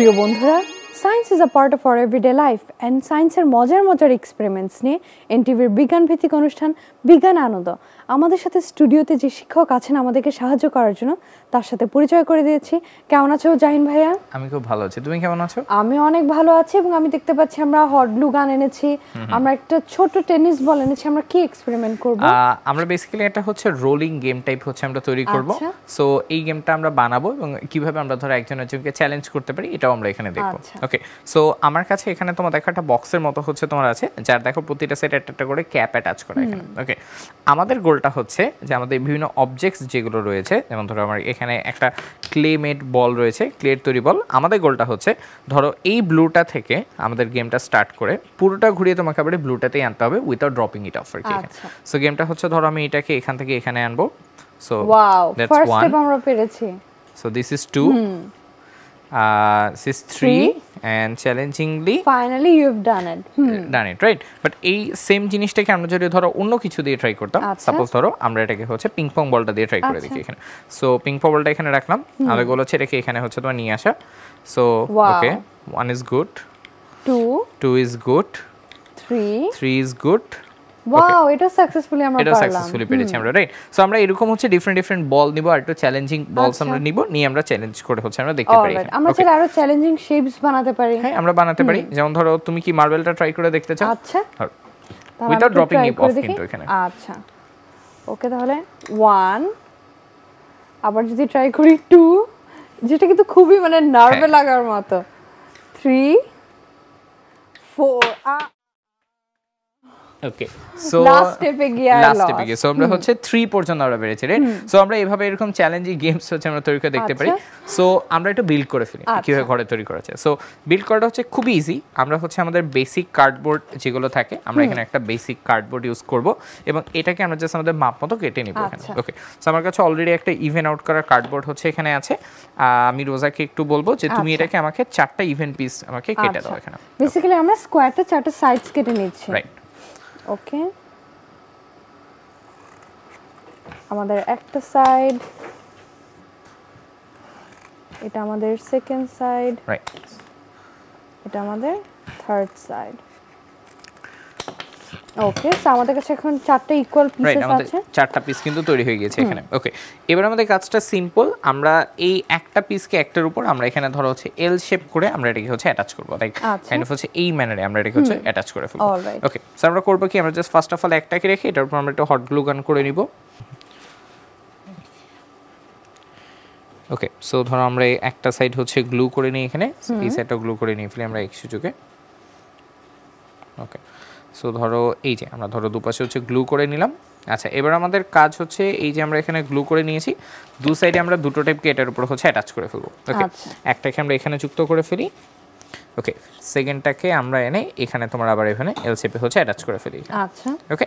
প্রিয় বন্ধুরা, science is a part of our everyday life and সায়েন্সের মজার এক্সপেরিমেন্টস নিয়ে এনটিভির বিজ্ঞান ভিত্তিক অনুষ্ঠান বিজ্ঞান আনন্দ আমাদের সাথে স্টুডিওতে যে শিক্ষক আছেন আমাদেরকে সাহায্য করার জন্য তার সাথে পরিচয় করে দিয়েছি। কেমন আছো জাহিন ভাইয়া? আমি খুব ভালো আছি, তুমি কেমন আছো? আমি অনেক ভালো আছি এবং আমি দেখতে পাচ্ছি আমরা হট গ্লু গান এনেছি, আমরা একটা ছোট টেনিস বল এনেছি। আমরা কি এক্সপেরিমেন্ট করব? আমরা বেসিক্যালি এটা হচ্ছে রোলিং গেম টাইপ হচ্ছে আমরা তৈরি করব। সো এই গেমটা আমরা বানাবো এবং কিভাবে আমরা ধরো একজন একজনকে চ্যালেঞ্জ করতে পারি এটাও আমরা এখানে দেখব। ওকে, সো আমার কাছে এখানে তোমার দেখো একটা বক্সের মতো হচ্ছে তোমার আছে, যার দেখো প্রতিটা সেট একটা করে ক্যাপ অ্যাটাচ করা এখানে। ওকে, আমাদের গোলটা হচ্ছে যে আমাদের বিভিন্ন অবজেক্টস যেগুলো রয়েছে, যেমন ধরো আমার এখানে একটা ক্লে মেড বল রয়েছে, ক্লের তৈরি বল। আমাদের গোলটা হচ্ছে ধরো এই ব্লুটা থেকে আমাদের গেমটা স্টার্ট করে পুরোটা ঘুরিয়ে তোমাকে আবার ব্লুটাতেই আনতে হবে without dropping it off. So গেমটা হচ্ছে ধরো আমি এটাকে এখান থেকে এখানে আনবো। সো ওয়াও, ফার্স্ট স্টেপ আমরা পেরেছি। So this is 2, this is 3 and challengingly finally you've done it right? But এই সেম জিনিসটাকে আমরা যদি ধরো অন্য কিছু দিয়ে ট্রাই করতাম, সাপোজ ধরো আমরা এটাকে হচ্ছে পিং পং বলটা দিয়ে ট্রাই করে দেখি এখানে। সো পিং পং বলটা এখানে রাখলাম, আমাদের গোল হচ্ছে এটাকে এখানে হচ্ছে তোমার নিয়ে আসা। So okay, 1 is good, 2 is good, 3 is good. Wow, এটা সাকসেসফুলি আমরা পারলাম, এটা সাকসেসফুলি পেরেছি আমরা, রাইট? সো আমরা এরকম হচ্ছে ডিফারেন্ট বল নিব আর একটু চ্যালেঞ্জিং বলস আমরা নিব, নিয়ে আমরা চ্যালেঞ্জ করে হচ্ছে আমরা দেখতে পারি। আমরা চাইলে আরো চ্যালেঞ্জিং শেপস বানাতে পারি। হ্যাঁ, আমরা বানাতে পারি। যেমন ধরো তুমি কি মার্বেলটা ট্রাই করে দেখতে চাও? আচ্ছা, উইদাউট ড্রপিং ইট অফ কিন্তু এখানে। আচ্ছা, ওকে, তাহলে 1, আবার যদি ট্রাই করি 2, যেটা কিন্তু খুবই মানে নার্ভে লাগার মতো, 3, 4। ওকে, সো লাস্ট স্টেপে গিয়ে সো আমরা হচ্ছে 3 পর্যন্ত আমরা বেরেছি, রাইট? সো আমরা এইভাবে এরকম চ্যালেঞ্জিং গেমস হচ্ছে আমরা তৈরি করে দেখতে পারি। সো আমরা একটু বিল্ড করে ফেলি কিভাবে ঘরে তৈরি করা যায়। সো বিল্ড করাটা হচ্ছে খুবই ইজি। আমরা হচ্ছে আমাদের বেসিক কার্ডবোর্ড যেগুলো থাকে, আমরা এখানে একটা বেসিক কার্ডবোর্ড ইউজ করব এবং এটাকে আমরা জাস্ট আমাদের মাপ মতো কেটে নিব এখানে। ওকে, সো আমার কাছে অলরেডি একটা ইভেন আউট করা কার্ডবোর্ড হচ্ছে এখানে আছে। আমি রোজাকে একটু বলবো যে তুমি এটাকে আমাকে 4টা ইভেন পিস আমাকে কেটে দাও এখানে। বেসিক্যালি আমরা স্কোয়ারটা 4টা সাইডস কেটে নিচ্ছি, রাইট? ওকে, আমাদের একটা সাইড, এটা আমাদের সেকেন্ড সাইড, রাইট, এটা আমাদের থার্ড সাইড। ওকে, সো আমাদের কাছে এখন 4টা ইকুয়াল পিসেস আছে, 4টা পিস কিন্তু তৈরি হয়ে গেছে এখানে। ওকে, এবার আমাদের কাজটা সিম্পল। আমরা এই একটা পিসকে একটার উপর আমরা এখানে ধরো হচ্ছে এল শেপ করে আমরা এটাকে হচ্ছে অ্যাটাচ করব, লাইক কাইন্ড অফ হচ্ছে এই ম্যানারে আমরা এটাকে হচ্ছে অ্যাটাচ করে ফেলবো। ওকে, সো আমরা করব কি, আমরা জাস্ট ফার্স্ট অফ অল একটাকে রেখে এটার উপর আমরা একটু হট গ্লু গান করে নিব। ওকে, সো ধরো আমরা একটা সাইড হচ্ছে গ্লু করে নিই এখানে, এই সাইডটা গ্লু করে নিই ফেলি আমরা এক সুযোগে। ওকে, সো ধরো এই যে আমরা ধরো দুপাশে হচ্ছে গ্লু করে নিলাম। আচ্ছা, এবার আমাদের কাজ হচ্ছে এই যে আমরা এখানে গ্লু করে নিয়েছি, দু সাইডে আমরা দুটো টেপকে এটার উপর হচ্ছে অ্যাটাচ করে ফেলবো। ওকে, একটাকে আমরা এখানে যুক্ত করে ফেলি। ওকে, সেকেন্ডটাকে আমরা এনে এখানে তোমার আবার এখানে এল শেপে হচ্ছে অ্যাটাচ করে ফেলি। আচ্ছা, ওকে,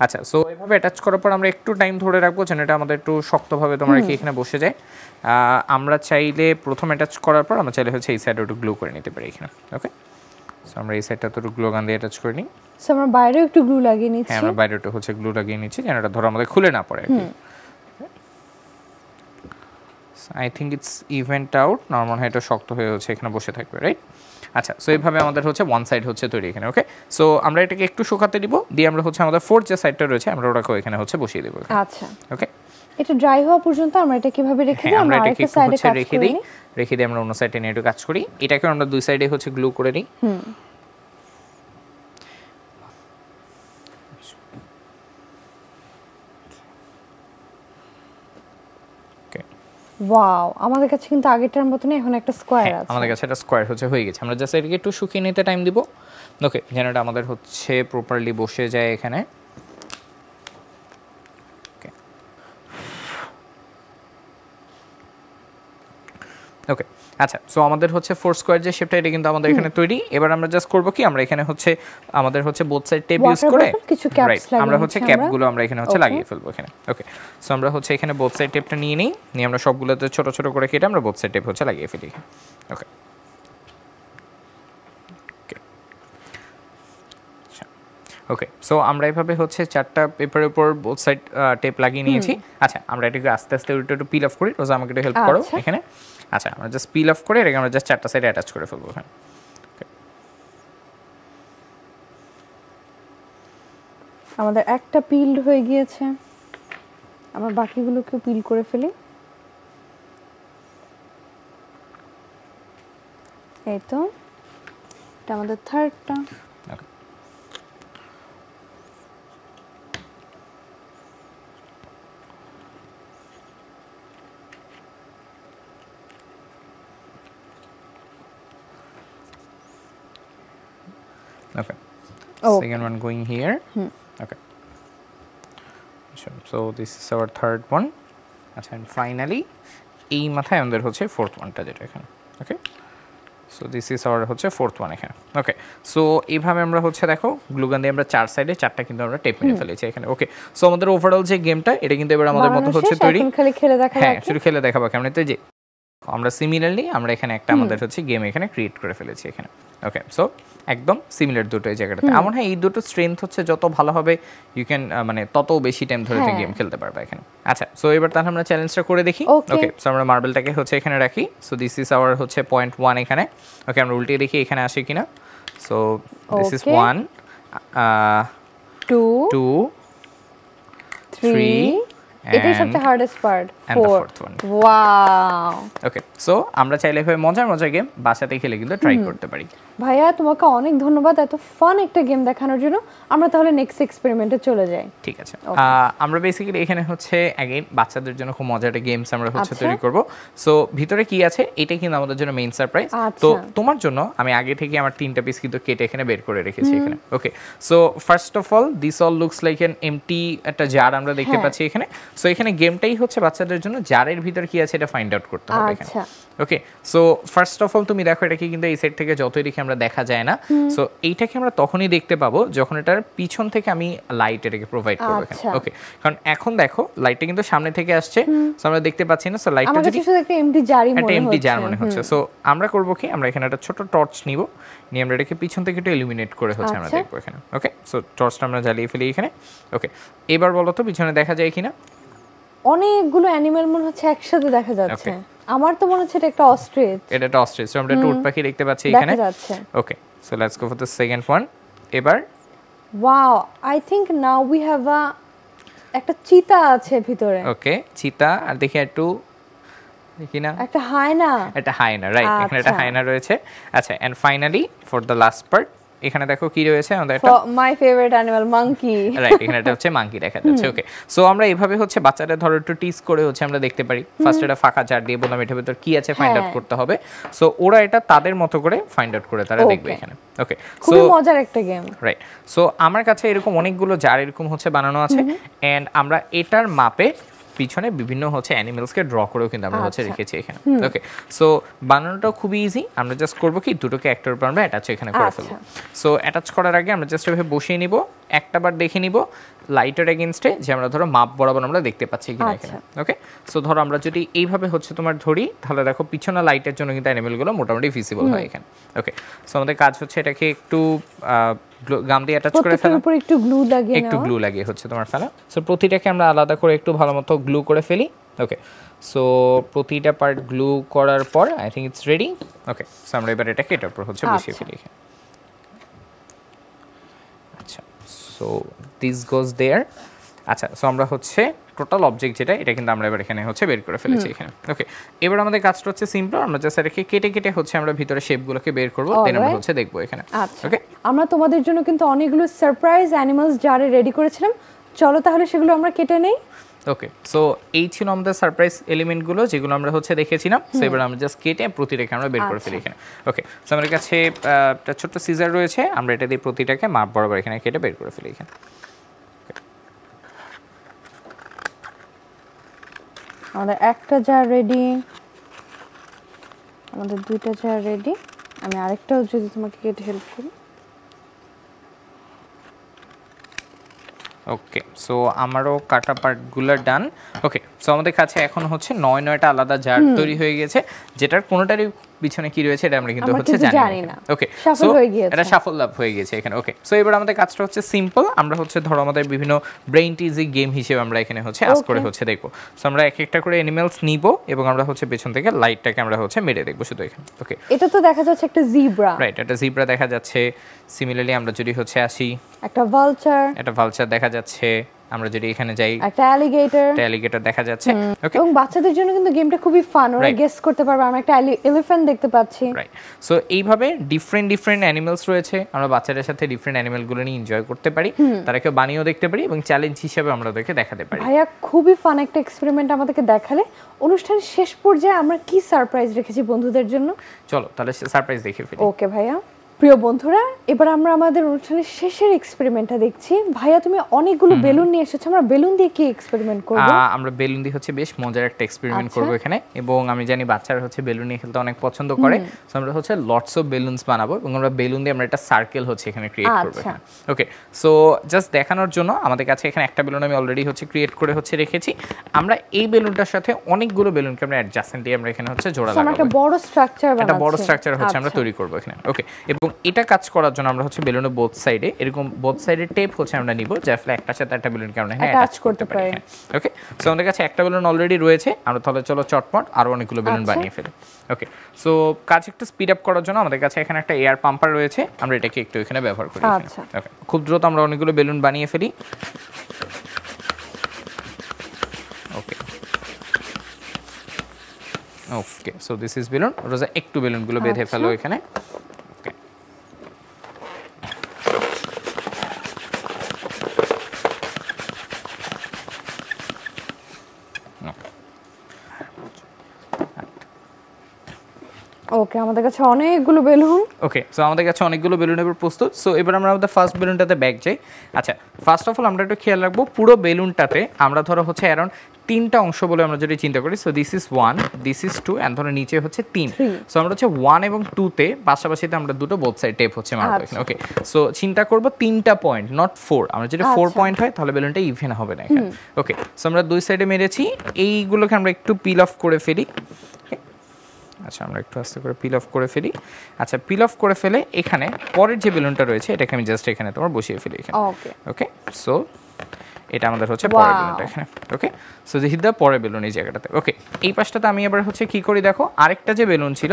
আচ্ছা, সো এভাবে অ্যাটাচ করার পর আমরা একটু টাইম ধরে রাখবো যেন এটা আমাদের একটু শক্তভাবে তোমার কি এখানে বসে যায়। আমরা চাইলে প্রথম অ্যাটাচ করার পর আমরা চাইলে হচ্ছে এই সাইডে একটু গ্লু করে নিতে পারি এখানে। ওকে, সো আমরা এই সাইডটা তো একটু গ্লু গান দিয়ে অ্যাটাচ করে নিই। সো আমরা বাইরেও একটু গ্লু লাগিয়ে নিচ্ছি। হ্যাঁ, আমরা বাইরে একটু হচ্ছে গ্লু লাগিয়ে নিচ্ছি যেন এটা ধরো আমাদের খুলে না পড়ে। I think it's event out, normal হয় এটা শক্ত হয়ে হচ্ছে এখানে বসে থাকবে, রাইট? আচ্ছা, সো এইভাবে আমাদের হচ্ছে ওয়ান সাইড হচ্ছে তৈরি এখানে। ওকে, সো আমরা এটাকে একটু শুকাতে দিব, দিয়ে আমরা হচ্ছে আমাদের ফোর্থ যে সাইডটা রয়েছে আমরা ওটাকে এখানে হচ্ছে বসিয়ে দেবো। আচ্ছা, ওকে, এটা ড্রাই হওয়া পর্যন্ত আমরা এটা কিভাবে রেখে দিই? আমরা এটাকে হচ্ছে রেখে দিই আমরা অন্য সাইডে নিয়ে একটু কাজ করি। এটাকে আমরা দুই সাইডে হচ্ছে গ্লু করে নিই। ওয়াও, আমাদের কাছে কিন্তু আগেরটার মতনই এখন একটা স্কয়ার আছে। আমাদের কাছে একটা স্কয়ার হচ্ছে হয়ে গেছে। আমরা জাস্ট এটাকে একটু শুকিয়ে নিতে টাইম দিব। ওকে, যেন এটা আমাদের হচ্ছে প্রপারলি বসে যায় এখানে। ওকে, আচ্ছা, সো আমাদের হচ্ছে ফোর স্কয়ার যে শেপটা এটা কিন্তু আমাদের এখানে তৈরি। এবার আমরা জাস্ট করব কি, আমরা এখানে হচ্ছে আমাদের হচ্ছে বোথ সাইড টেপ ইউজ করে আমরা হচ্ছে ক্যাপগুলো আমরা এখানে হচ্ছে লাগিয়ে ফেলবো এখানে। ওকে, সো আমরা হচ্ছে এখানে বোথ সাইড টেপটা নিয়ে নিই, নিয়ে আমরা সবগুলোতে ছোট ছোট করে কেটে আমরা বোথ সাইড টেপ হচ্ছে লাগিয়ে ফেলি। ওকে, ওকে, সো আমরা এভাবে হচ্ছে 4টা পেপারের উপর বোথ সাইড টেপ লাগিয়ে নিয়েছি। আচ্ছা, আমরা এটাকে আস্তে আস্তে একটু পিল অফ করি। রোজা আমাকে একটু হেল্প করো এখানে। আচ্ছা, আমরা জাস্ট পিল অফ করে এটাকে আমরা জাস্ট 4টা সাইডে অ্যাটাচ করে ফেলবো এখানে। আমাদের একটা পিল হয়ে গিয়েছে, আমরা বাকিগুলোকেও পিল করে ফেলি। এই তো, এটা আমাদের থার্ডটা। Okay. Second one going here. Okay. So this is our third one. আচ্ছা, and finally এই মাথায় আমাদের হচ্ছে fourth oneটা যেটা এখানে। Okay. So this is our হচ্ছে fourth one এখানে। Okay. So এইভাবে আমরা হচ্ছে দেখো গ্লুগান দিয়ে আমরা 4 সাইডে 4টা কিন্তু আমরা টেপ মেরে ফেলেছি এখানে। ওকে, সো আমাদের ওভারঅল যে গেমটা এটা কিন্তু এবার আমাদের মতো হচ্ছে তৈরি। এখন খালি খেলে দেখা যাক। হ্যাঁ, শুধু খেলে দেখাবো কেমন। তো যে আমরা সিমিলারলি আমরা এখানে একটা আমাদের হচ্ছে গেম এখানে ক্রিয়েট করে ফেলেছি এখানে। ওকে, সো একদম সিমিলার দুটো এই জায়গাটাতে। আমার হ্যাঁ, এই দুটো স্ট্রেংথ হচ্ছে যত ভালো হবে ইউ ক্যান মানে তত বেশি টাইম ধরে গেম খেলতে পারবে এখানে। আচ্ছা, সো এবার তাহলে আমরা চ্যালেঞ্জটা করে দেখি। ওকে, সো আমরা মার্বেলটাকে হচ্ছে এখানে রাখি। সো দিস ইজ আওয়ার হচ্ছে 0.1 এখানে। ওকে, আমরা উল্টিয়ে দেখি এখানে আসে কিনা। সো দিস ইজ 1 2 3 এটাই সবচেয়ে hardest part, and the fourth one. Wow. Okay, so আমরা চাইলে এভাবে মজার গেম বাসাতে খেলে কিন্তু ট্রাই করতে পারি। ভাইয়া তোমাকে অনেক ধন্যবাদ এত ফান একটা গেম দেখানোর জন্য। আমরা তাহলে নেক্সট এক্সপেরিমেন্টে চলে যাই। ঠিক আছে, আমরা বেসিক্যালি এখানে হচ্ছে अगेन বাচ্চাদের জন্য খুব মজার একটা গেমস আমরা হচ্ছে তৈরি করব। সো ভিতরে কি আছে এটা কিন্তু আমাদের জন্য মেইন সারপ্রাইজ। তো তোমার জন্য আমি আগে থেকে আমার 3টা পিস কিন্তু কেটে এখানে বের করে রেখেছি এখানে। Okay, so first of all this all looks like an empty jar আমরা দেখতে পাচ্ছি এখানে। সো এখানে গেমটাই হচ্ছে বাচ্চাদের জন্য জারের ভিতর কি আছে এটা ফাইন্ড আউট করতে হবে এখানে। Okay, so first of all তুমি দেখো এটাকে কিন্তু এই সাইড থেকে যতই দেখি আমরা দেখা যায় না। সো এইটাকে আমরা তখনই দেখতে পাবো যখন এটার পিছন থেকে আমি লাইট এটাকে প্রোভাইড করব এখানে। ওকে, কারণ এখন দেখো লাইটটা কিন্তু সামনে থেকে আসছে, সো আমরা দেখতে পাচ্ছি না। সো লাইটটা যদি শুধু একটা এমটি জারই মনে হচ্ছে, একটা এমটি জার মনে হচ্ছে। সো আমরা করব কি, আমরা এখানে একটা ছোট টর্চ নিব, নিয়ে আমরা এটাকে পিছন থেকে একটু ইলুমিনেট করে হচ্ছে আমরা দেখব এখানে। ওকে, সো টর্চটা আমরা জ্বালিয়ে ফেলি এখানে। ওকে, এবার বলো তো পিছনে দেখা যায় কিনা। অনেকগুলো অ্যানিমাল মনে হচ্ছে একসাথে দেখা যাচ্ছে। আমার তো মনে হচ্ছে এটা একটা অস্ট্রিচ। এটা একটা অস্ট্রিচ। সো আমরা একটা উট পাখি দেখতে পাচ্ছি এখানে। Okay, so let's go for the second one. এবার wow, I think now we have একটা চিতা আছে ভিতরে। ওকে, চিতা আর দেখি একটু দেখি না, একটা হায়না। এটা হায়না, রাইট, এখানে একটা হায়না রয়েছে। আচ্ছা, and finally for the last part এখানে দেখো কি রয়েছে আমাদের একটা my favourite animal monkey. Right, এখানে এটা হচ্ছে মাঙ্কি দেখা যাচ্ছে। ওকে, সো আমরা এইভাবে হচ্ছে বাচ্চাদের ধরো একটু টিজ করে হচ্ছে আমরা দেখতে পারি। ফার্স্ট এটা ফাঁকা জার দিয়ে বললাম এটার ভিতর কি আছে ফাইন্ড আউট করতে হবে। সো ওরা এটা তাদের মতো করে ফাইন্ড আউট করে তারা দেখবে এখানে। ওকে, খুব মজার একটা গেম। রাইট, সো আমার কাছে এরকম অনেকগুলো জার এরকম হচ্ছে বানানো আছে, এন্ড আমরা এটার মাপে পিছনে বিভিন্ন হচ্ছে অ্যানিমেলসকে ড্র করেও কিন্তু আমরা হচ্ছে রেখেছি এখানে। ওকে, সো বানানোটা খুবই ইজি। আমরা জাস্ট করব কি, দুটোকে একটার উপর আমরা অ্যাটাচ এখানে করে ফেলবো। সো অ্যাটাচ করার আগে আমরা জাস্ট এভাবে বসিয়ে নিব, একটা বার দেখে নিব লাইটের এগেইনস্টে যে আমরা ধরো মাপ বরাবর আমরা দেখতে পাচ্ছি কিনা এখানে। ওকে, সো ধরো আমরা যদি এইভাবে হচ্ছে তোমার ধরি, তাহলে দেখো পিছনে লাইটের জন্য কিন্তু অ্যানিমেলগুলো মোটামুটি ভিজিবল হয় এখানে। ওকে, সো আমাদের কাজ হচ্ছে এটাকে একটু গাম দিয়ে অ্যাটাচ করে ফেলা, উপরে একটু গ্লু লাগিয়ে একটু গ্লু লাগিয়ে হচ্ছে তোমার ফেলা। সো প্রতিটাকে আমরা আলাদা করে একটু ভালো মতো গ্লু করে ফেলি। ওকে, সো প্রতিটা পার্ট গ্লু করার পর I think it's ready. Okay, so আমরা এবার এটাকে এটার উপর হচ্ছে বসিয়ে ফেলি এখানে। আচ্ছা, সো দিস গোজ দেয়ার। আচ্ছা, সো আমরা হচ্ছে টোটাল অবজেক্ট যেটা এটা কিন্তু আমরা এবার এখানে হচ্ছে বের করে ফেলেছি এখানে। ওকে, এবার আমাদের কাজটা হচ্ছে সিম্পল। আমরা জাস্ট এটাকে কেটে কেটে হচ্ছে আমরা ভিতরে শেপগুলোকে বের করব, দেন আমরা হচ্ছে দেখব এখানে। ওকে, আমরা তোমাদের জন্য কিন্তু অনেকগুলো সারপ্রাইজ অ্যানিমালস জারে রেডি করেছিলাম। চলো তাহলে সেগুলো আমরা কেটে নেই। ওকে, সো এই ছিল আমাদের সারপ্রাইজ এলিমেন্টগুলো যেগুলো আমরা হচ্ছে দেখেছিলাম। সো এবার আমরা জাস্ট কেটে প্রতিটাকে আমরা বের করে ফেলি এখানে। ওকে, সো আমাদের কাছে একটা ছোট্ট সিজার রয়েছে, আমরা এটা দিয়ে প্রতিটাকে মাপ বরাবর এখানে কেটে বের করে ফেলি এখানে। আমাদের একটা জার রেডি, আমাদের দুইটা জার রেডি। আমি আরেকটাও যদি তোমাকে কেটে হেল্প করি। ওকে, সো আমারও কাটা পার্টগুলো ডান। ওকে, সো আমাদের কাছে এখন হচ্ছে 9টা আলাদা জার তৈরি হয়ে গেছে, যেটার কোনোটারই পিছনে কি রয়েছে এটা আমরা কিন্তু হচ্ছে জানি না। ওকে, সো এটা শাফল আপ হয়ে গেছে এখানে। ওকে, সো এবার আমাদের কাজটা হচ্ছে সিম্পল। আমরা হচ্ছে ধরো আমাদের বিভিন্ন ব্রেইন টিজি গেম হিসেবে আমরা এখানে হচ্ছে আস্ক করে হচ্ছে দেখবো। সো আমরা এক একটা করে অ্যানিমালস নিব এবং আমরা হচ্ছে পেছন থেকে লাইটটাকে আমরা হচ্ছে মেরে দেখবো শুধু এখানে। ওকে, এটা তো দেখা যাচ্ছে একটা জিব্রা, রাইট, এটা জিব্রা দেখা যাচ্ছে। সিমিলারলি আমরা যদি হচ্ছে আসি, একটা ভালচার, এটা ভালচার দেখা যাচ্ছে। আমরা যদি এখানে যাই, একটা অ্যালিগেটর দেখা যাচ্ছে। ওকে, এবং বাচ্চাদের জন্য কিন্তু গেমটা খুবই ফান, ওরা গেস করতে পারবে। আমরা একটা এলিফ্যান্ট দেখতে পাচ্ছি, রাইট। সো এইভাবে ডিফারেন্ট অ্যানিমালস রয়েছে, আমরা বাচ্চাদের সাথে ডিফারেন্ট অ্যানিমালগুলো নিয়ে এনজয় করতে পারি, তারাকে বানিয়েও দেখতে পারি এবং চ্যালেঞ্জ হিসেবে আমরা ওদেরকে দেখাতে পারি। ভাইয়া খুবই ফান একটা এক্সপেরিমেন্ট আমাদেরকে দেখালে। অনুষ্ঠানের শেষ পর্যায়ে আমরা কি সারপ্রাইজ রেখেছি বন্ধুদের জন্য, চলো তাহলে সারপ্রাইজ দেখে ফেলি। ওকে ভাইয়া। প্রিয় বন্ধুরা, এবার আমরা আমাদের অনুষ্ঠানের শেষের এক্সপেরিমেন্টটা দেখছি। ভাইয়া তুমি অনেকগুলো বেলুন নিয়ে এসেছো, আমরা বেলুন দিয়ে কি এক্সপেরিমেন্ট করব? আমরা বেলুন দিয়ে হচ্ছে বেশ মজার একটা এক্সপেরিমেন্ট করব এখানে, এবং আমি জানি বাচ্চারা হচ্ছে বেলুন নিয়ে খেলতে অনেক পছন্দ করে। সো আমরা হচ্ছে লটস অফ বেলুনস বানাবো এবং আমরা বেলুন দিয়ে আমরা একটা সার্কেল হচ্ছে এখানে ক্রিয়েট করব এখানে। ওকে, সো জাস্ট দেখানোর জন্য আমাদের কাছে এখানে একটা বেলুন আমি অলরেডি হচ্ছে ক্রিয়েট করে হচ্ছে রেখেছি। আমরা এই বেলুনটার সাথে অনেকগুলো বেলুনকে আমরা অ্যাডজাসেন্টলি আমরা এখানে হচ্ছে জোড়া লাগাবো। একটা বড় স্ট্রাকচার হচ্ছে আমরা তৈরি করব এখানে। ওকে, এবং এটা কাজ করার জন্য আমরা হচ্ছে বেলুনের বোথ সাইডে এরকম বোথ সাইডে টেপ হচ্ছে আমরা নিব, যার ফলে একটার সাথে একটা বেলুনকে আমরা অ্যাটাচ করতে পারি। ওকে, সো আমাদের কাছে একটা বেলুন অলরেডি রয়েছে, আমরা তাহলে চলো চটপট আরো অনেকগুলো বেলুন বানিয়ে ফেলি। ওকে, সো কাজ একটু স্পিড আপ করার জন্য আমাদের কাছে এখানে একটা এয়ার পাম্পার রয়েছে, আমরা এটাকে একটু এখানে ব্যবহার করি। ওকে, খুব দ্রুত আমরা অনেকগুলো বেলুন বানিয়ে ফেলি। ওকে ওকে, সো দিস ইজ বেলুন। রোজা একটু বেলুনগুলো বেঁধে ফেলো এখানে। ওকে, আমাদের কাছে অনেকগুলো বেলুন। ওকে, সো আমাদের কাছে অনেকগুলো বেলুন এবার প্রস্তুত। সো এবার আমরা আমাদের ফার্স্ট বেলুনটাতে ব্যাক যাই। আচ্ছা, ফার্স্ট অফ অল আমরা একটু খেয়াল রাখবো পুরো বেলুনটাতে আমরা ধরো হচ্ছে অ্যারাউন্ড 3টা অংশ বলে আমরা যদি চিন্তা করি। So this is 1, this is 2 and ধরো নিচে হচ্ছে 3। সো আমরা হচ্ছে 1 এবং 2 তে পাশাপাশিতে আমরা দুটো বোথ সাইড টেপ হচ্ছে মারবো এখানে। ওকে, সো চিন্তা করব 3টা পয়েন্ট, নট 4। আমরা যদি 4 পয়েন্ট হয় তাহলে বেলুনটা ইভেন হবে না এখানে। ওকে, সো আমরা দুই সাইডে মেরেছি, এইগুলোকে আমরা একটু পিল অফ করে ফেলি। আচ্ছা, আমরা একটু আস্তে করে পিল অফ করে ফেলি। আচ্ছা, পিল অফ করে ফেলে এখানে পরের যে বেলুনটা রয়েছে এটাকে আমি জাস্ট এখানে তোমার বসিয়ে ফেলি এখানে। ওকে, সো এটা আমাদের হচ্ছে পরের বেলুনটা এখানে। ওকে, সো যেহেতু পরের বেলুন এই জায়গাটাতে। ওকে, এই পাশটাতে আমি আবার হচ্ছে কি করি দেখো, আরেকটা যে বেলুন ছিল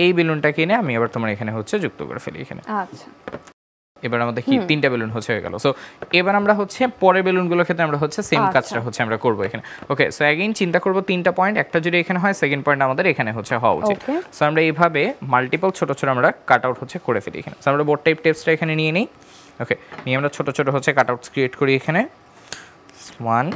এই বেলুনটাকে এনে আমি আবার তোমার এখানে হচ্ছে যুক্ত করে ফেলি এখানে। আচ্ছা, এবার আমাদের কি 3টা বেলুন হচ্ছে হয়ে গেল। সো এবার আমরা হচ্ছে পরের বেলুনগুলোর ক্ষেত্রে আমরা হচ্ছে সেম কাজটা হচ্ছে আমরা করব এখানে। ওকে, সো अगेन চিন্তা করব 3টা পয়েন্ট, একটা যদি এখানে হয় সেকেন্ড পয়েন্ট আমাদের এখানে হচ্ছে হওয়া উচিত। সো আমরা এইভাবে মাল্টিপল ছোট ছোট আমরা কাট আউট হচ্ছে করে ফেলি এখানে। সো আমরা বোর্ড টাইপ টেপসটা এখানে নিয়ে নেই। ওকে, নিয়ে আমরা ছোট ছোট হচ্ছে কাট আউটস ক্রিয়েট করি এখানে। 1,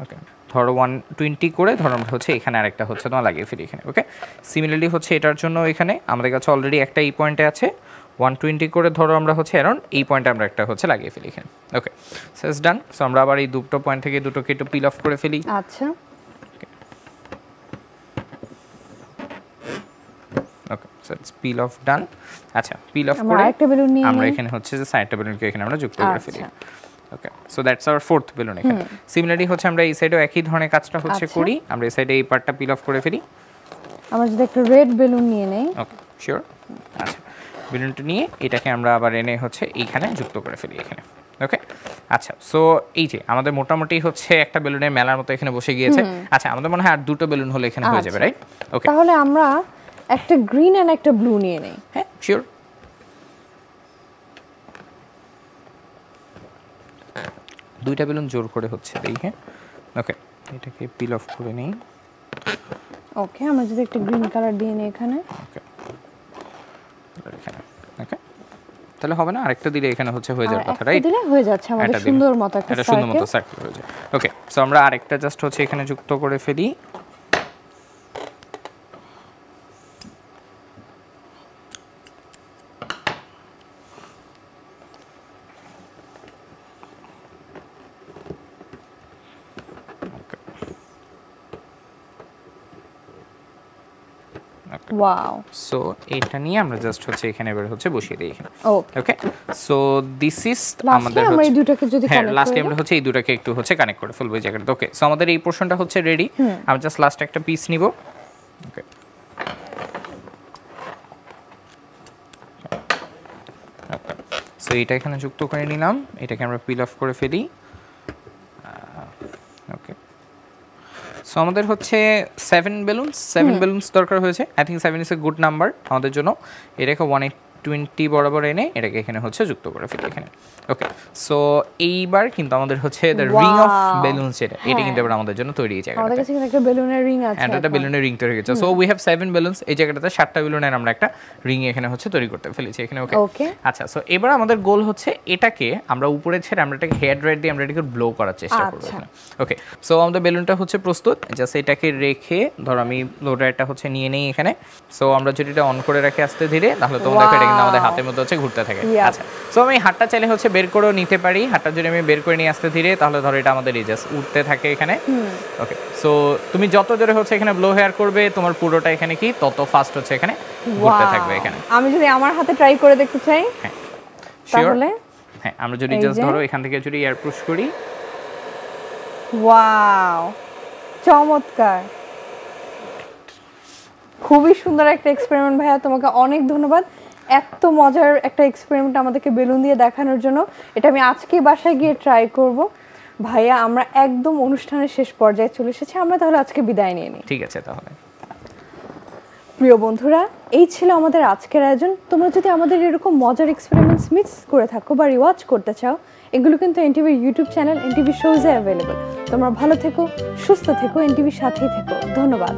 ওকে, ধরো 120 করে ধরো আমরা হচ্ছে এখানে আরেকটা হচ্ছে তোমার লাগিয়ে ফেলি এখানে। ওকে, সিমিলারলি হচ্ছে এটার জন্য এখানে আমাদের কাছে অলরেডি একটা এই পয়েন্টে আছে, 120 করে ধরো আমরা হচ্ছে অ্যারাউন্ড এই পয়েন্টে আমরা একটা হচ্ছে লাগিয়ে ফেলি এখানে। Okay, so it's done. So আমরা আবার এই দুটো পয়েন্ট থেকে দুটোকে একটু পিল অফ করে ফেলি। আচ্ছা, ওকে, সো ইটস পিল অফ ডান। আচ্ছা, পিল অফ করে আমরা এখানে হচ্ছে যে সাইডটা বেলুনকে এখানে আমরা যুক্ত করে ফেলি। Okay, so that's our fourth balloon এখানে। সিমিলারলি হচ্ছে আমরা এই সাইডেও একই ধরনের কাজটা হচ্ছে করি। আমরা এই সাইডে এই পার্টটা পিল অফ করে ফেলি। আমরা যদি একটা রেড বেলুন নিয়ে নেই। ওকে, শিওর। আচ্ছা, বেলুনটা নিয়ে এটাকে আমরা আবার এনে হচ্ছে এইখানে যুক্ত করে ফেলি এখানে। ওকে, আচ্ছা, সো এই যে আমাদের মোটামুটি হচ্ছে একটা বেলুনের মেলার মতো এখানে বসে গিয়েছে। আচ্ছা, আমাদের মনে হয় আর দুটো বেলুন হলে এখানে হয়ে যাবে, রাইট? ওকে, তাহলে আমরা একটা গ্রিন এন্ড একটা ব্লু নিয়ে নেই। হ্যাঁ, শিওর। দুইটা বেলুন জোর করে হচ্ছে এই। হ্যাঁ, ওকে, এটাকে পিল অফ করে নেই। ওকে, আমরা যদি একটা গ্রিন কালার দিয়ে নেই এখানে। ওকে, এখানে। ওকে, তাহলে হবে না? আরেকটা দিলে এখানে হচ্ছে হয়ে যাবে কথা, রাইট? দিলে হয়ে যাচ্ছে আমাদের সুন্দর মতো একটা সার্কেল। সুন্দর মতো সার্কেল হয়ে যায়। ওকে, সো আমরা আরেকটা জাস্ট হচ্ছে এখানে যুক্ত করে ফেলি। ওয়াও, সো এটা নিয়ে আমরা জাস্ট হচ্ছে এখানে এবার হচ্ছে বসিয়ে দেই এখানে। ওকে, সো দিস ইজ আমাদের আমরা এই দুটোকে যদি কানেক্ট করি, লাস্টে আমরা হচ্ছে এই দুটোকে একটু হচ্ছে কানেক্ট করে ফেলবো এই জায়গাটা। ওকে, সো আমাদের এই পোরশনটা হচ্ছে রেডি। আমরা জাস্ট লাস্ট একটা পিস নিব। ওকে, সো এটা এখানে যুক্ত করে নিলাম, এটাকে আমরা পিল অফ করে ফেলি। ওকে, সো আমাদের হচ্ছে 7 বেলুনস দরকার হয়েছে। I think 7 is a good number আমাদের জন্য। এটাকে 120 বরাবর এনে এটাকে এখানে হচ্ছে যুক্ত করে ফেলি এখানে। ওকে, সো এইবার কিন্তু আমাদের হচ্ছে দ্য রিং অফ বেলুনস, যেটা এটা কিন্তু এবার আমাদের জন্য তৈরি হয়ে যাবে। আমাদের কাছে একটা বেলুনের রিং আছে, একটা বেলুনের রিং তৈরি হয়ে গেছে। সো উই হ্যাভ 7 বেলুনস, এই জায়গাটাতে 7টা বেলুনের আমরা একটা রিং এখানে হচ্ছে তৈরি করতে ফেলেছি এখানে। ওকে, আচ্ছা, সো এবার আমাদের গোল হচ্ছে এটাকে আমরা উপরে ছেড়ে আমরা এটাকে হেয়ার ড্রায়ার দিয়ে আমরা এটাকে ব্লো করার চেষ্টা করব এখানে। ওকে, সো আমাদের বেলুনটা হচ্ছে প্রস্তুত। জাস্ট এটাকে রেখে ধর আমি ব্লো ড্রায়ারটা হচ্ছে নিয়ে নেই এখানে। সো আমরা যদি এটা অন করে রাখি আস্তে ধীরে, তাহলে তোমাদের এটা কিন্তু আমাদের হাতের মধ্যে হচ্ছে ঘুরতে থাকে। আচ্ছা, সো আমি হাতটা চাইলে হচ্ছে বের করেও নিতে পারি। হাতটা যদি আমি বের করে নিয়ে আসতে ধীরে, তাহলে ধরো এটা আমাদের জাস্ট উঠতে থাকে এখানে। ওকে, সো তুমি যত জোরে হচ্ছে এখানে ব্লো হেয়ার করবে, তোমার পুরোটা এখানে কি তত ফাস্ট হচ্ছে এখানে ঘুরতে থাকবে এখানে। আমি যদি আমার হাতে ট্রাই করে দেখতে চাই, তাহলে হ্যাঁ, আমরা যদি জাস্ট ধরো এখান থেকে যদি এয়ার পুশ করি, ওয়াও, চমৎকার, খুবই সুন্দর একটা এক্সপেরিমেন্ট ভাইয়া, তোমাকে অনেক ধন্যবাদ এত মজার একটা এক্সপেরিমেন্ট আমাদেরকে বেলুন দিয়ে দেখানোর জন্য। এটা আমি আজকে বাসায় গিয়ে ট্রাই করব। ভাইয়া, আমরা একদম অনুষ্ঠানের শেষ পর্যায়ে চলে এসেছি, আমরা তাহলে আজকে বিদায় নিয়ে নিই। ঠিক আছে তাহলে। প্রিয় বন্ধুরা, এই ছিল আমাদের আজকের আয়োজন। তোমরা যদি আমাদের এরকম মজার এক্সপেরিমেন্টস মিস করে থাকো বা রিওয়াচ করতে চাও, এগুলো কিন্তু এনটিভির ইউটিউব চ্যানেল এনটিভি শোজে অ্যাভেলেবল। তোমরা ভালো থেকো, সুস্থ থেকো, এনটিভির সাথেই থেকো। ধন্যবাদ।